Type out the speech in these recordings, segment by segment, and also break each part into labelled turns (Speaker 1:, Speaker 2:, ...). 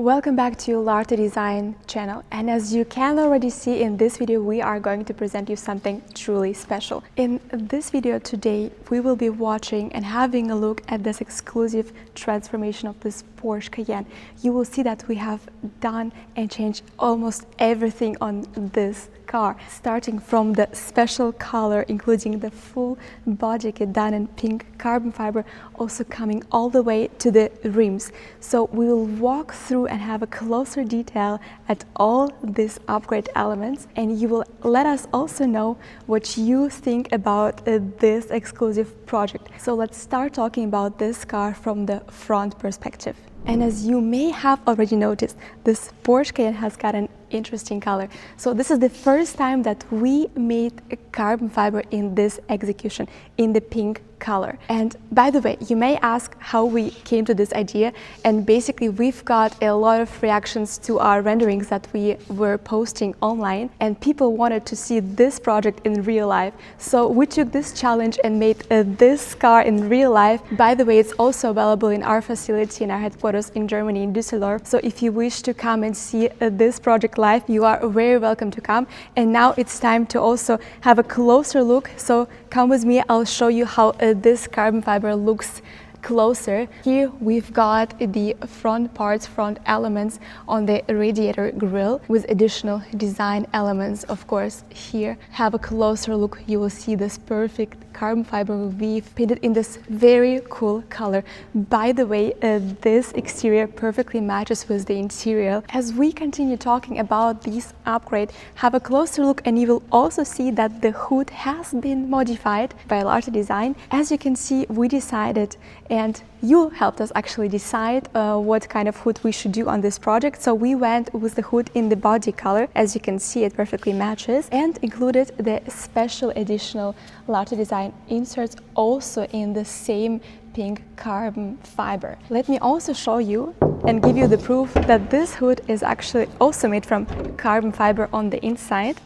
Speaker 1: Welcome back to LARTE Design channel, and as you can already see in this video, we are going to present you something truly special. In this video today, we will be watching and having a look at this exclusive transformation of this Porsche Cayenne. You will see that we have done and changed almost everything on this car, starting from the special color, including the full body kit done in pink carbon fiber, also coming all the way to the rims. So we will walk through and have a closer detail at all these upgrade elements, and you will let us also know what you think about this exclusive project. So let's start talking about this car from the front perspective. And as you may have already noticed, this Porsche Cayenne has got an interesting color. So this is the first time that we made a carbon fiber in this execution, in the pink color. And by the way, you may ask how we came to this idea, and basically we've got a lot of reactions to our renderings that we were posting online, and people wanted to see this project in real life. So we took this challenge and made this car in real life. By the way, it's also available in our facility in our headquarters in Germany, in Düsseldorf. So if you wish to come and see this project live, you are very welcome to come. And now it's time to also have a closer look. So come with me, I'll show you how this carbon fiber looks closer. Here we've got the front parts, front elements on the radiator grille with additional design elements. Of course, here have a closer look, you will see this perfect carbon fiber weave painted in this very cool color. By the way, this exterior perfectly matches with the interior. As we continue talking about these upgrade, have a closer look and you will also see that the hood has been modified by LARTE Design. As you can see, we decided, and you helped us actually decide what kind of hood we should do on this project. So we went with the hood in the body color. As you can see, it perfectly matches, and included the special additional LARTE Design inserts also in the same pink carbon fiber. Let me also show you and give you the proof that this hood is actually also made from carbon fiber on the inside.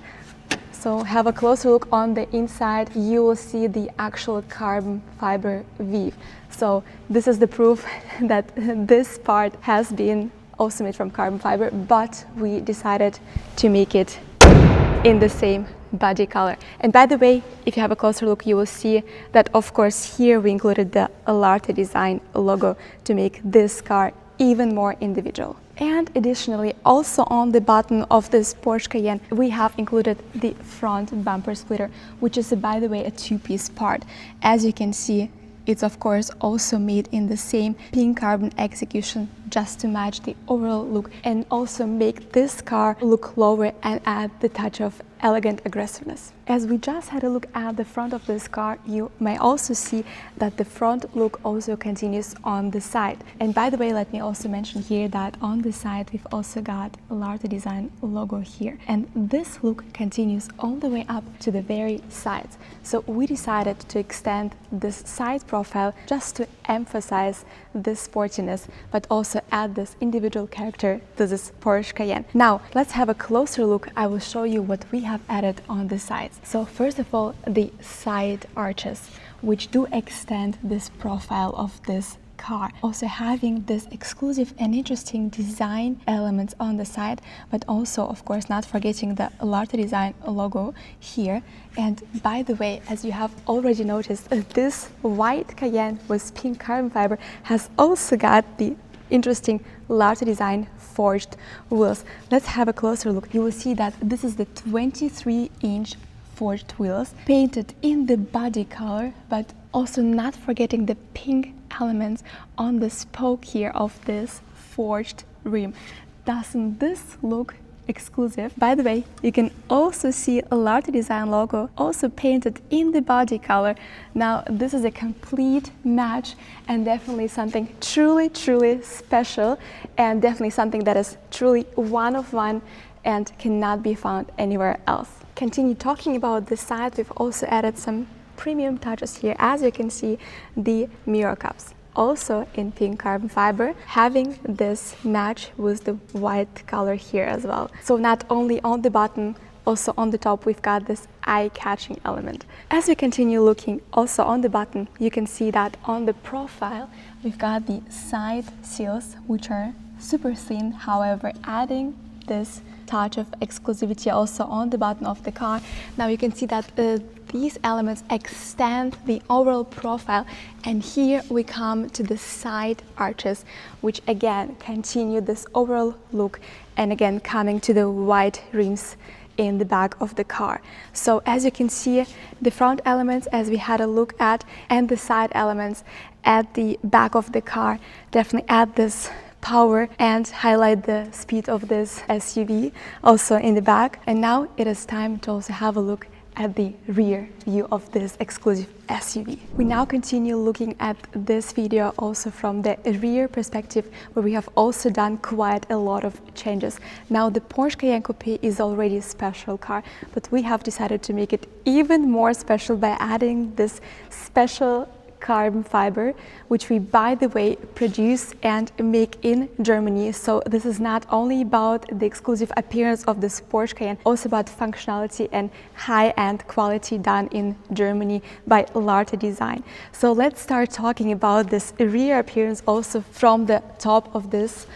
Speaker 1: So have a closer look on the inside, you will see the actual carbon fiber weave. So this is the proof that this part has been also made from carbon fiber, but we decided to make it in the same body color. And by the way, if you have a closer look, you will see that of course here we included the LARTE Design logo to make this car even more individual. And additionally, also on the bottom of this Porsche Cayenne, we have included the front bumper splitter, which is, by the way, a two-piece part. As you can see, it's of course also made in the same pink carbon execution, just to match the overall look and also make this car look lower and add the touch of elegant aggressiveness. As we just had a look at the front of this car, you may also see that the front look also continues on the side. And by the way, let me also mention here that on the side we've also got a LARTE Design logo here, and this look continues all the way up to the very sides. So we decided to extend this side profile just to emphasize this sportiness, but also add this individual character to this Porsche Cayenne. Now let's have a closer look. I will show you what we have added on the sides. So first of all, the side arches, which do extend this profile of this car, also having this exclusive and interesting design elements on the side, but also of course not forgetting the LARTE Design logo here. And by the way, as you have already noticed, this white Cayenne with pink carbon fiber has also got the interesting LARTE Design forged wheels. Let's have a closer look. You will see that this is the 23-inch forged wheels painted in the body color, but also not forgetting the pink elements on the spoke here of this forged rim. Doesn't this look exclusive? By the way, you can also see a LARTE Design logo also painted in the body color. Now this is a complete match and definitely something truly special, and definitely something that is truly one of one and cannot be found anywhere else. Continue talking about the side, we've also added some premium touches here. As you can see, the mirror cups also in pink carbon fiber, having this match with the white color here as well. So not only on the bottom, also on the top we've got this eye-catching element. As we continue looking also on the bottom, you can see that on the profile we've got the side seals, which are super thin, however, adding this touch of exclusivity also on the bottom of the car. Now you can see that these elements extend the overall profile, and here we come to the side arches, which again continue this overall look, and again coming to the white rims in the back of the car. So as you can see, the front elements, as we had a look at, and the side elements at the back of the car definitely add this power and highlight the speed of this SUV also in the back. And now it is time to also have a look at the rear view of this exclusive SUV. We now continue looking at this video also from the rear perspective, where we have also done quite a lot of changes. Now the Porsche Cayenne Coupe is already a special car, but we have decided to make it even more special by adding this special carbon fiber, which we, by the way, produce and make in Germany. So this is not only about the exclusive appearance of this Porsche Cayenne, also about functionality and high-end quality done in Germany by LARTE Design. So let's start talking about this rear appearance also from the top of this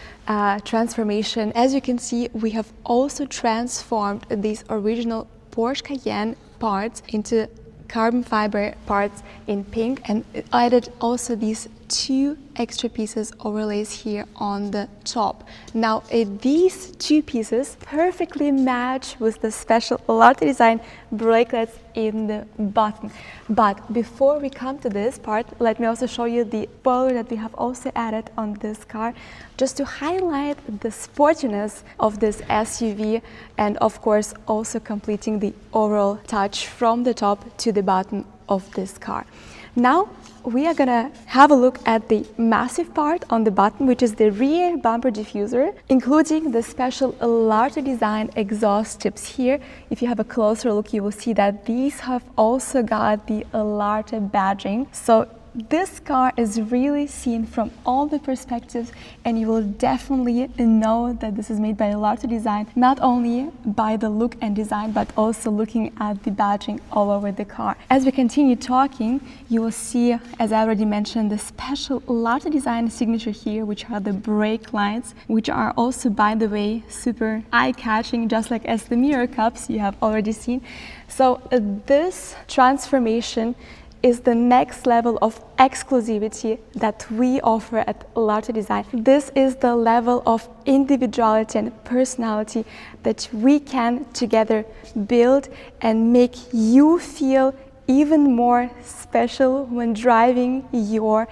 Speaker 1: transformation. As you can see, we have also transformed these original Porsche Cayenne parts into carbon fiber parts in pink, and added also these two extra pieces overlays here on the top. Now these two pieces perfectly match with the special LARTE Design bracelets in the bottom. But before we come to this part, let me also show you the spoiler that we have also added on this car, just to highlight the sportiness of this SUV, and of course also completing the overall touch from the top to the bottom of this car. Now we are gonna have a look at the massive part on the bottom, which is the rear bumper diffuser, including the special LARTE Design exhaust tips here. If you have a closer look, you will see that these have also got the LARTE badging. So this car is really seen from all the perspectives, and you will definitely know that this is made by LARTE Design, not only by the look and design, but also looking at the badging all over the car. As we continue talking, you will see, as I already mentioned, the special LARTE Design signature here, which are the brake lights, which are also, by the way, super eye-catching, just like as the mirror cups you have already seen. So this transformation is the next level of exclusivity that we offer at LARTE Design. This is the level of individuality and personality that we can together build and make you feel even more special when driving your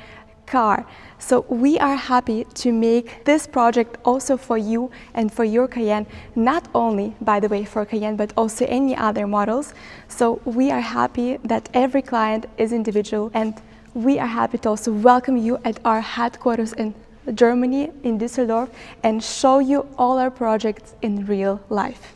Speaker 1: car. So we are happy to make this project also for you and for your Cayenne, not only, by the way, for Cayenne, but also any other models. So we are happy that every client is individual, and we are happy to also welcome you at our headquarters in Germany, in Düsseldorf, and show you all our projects in real life.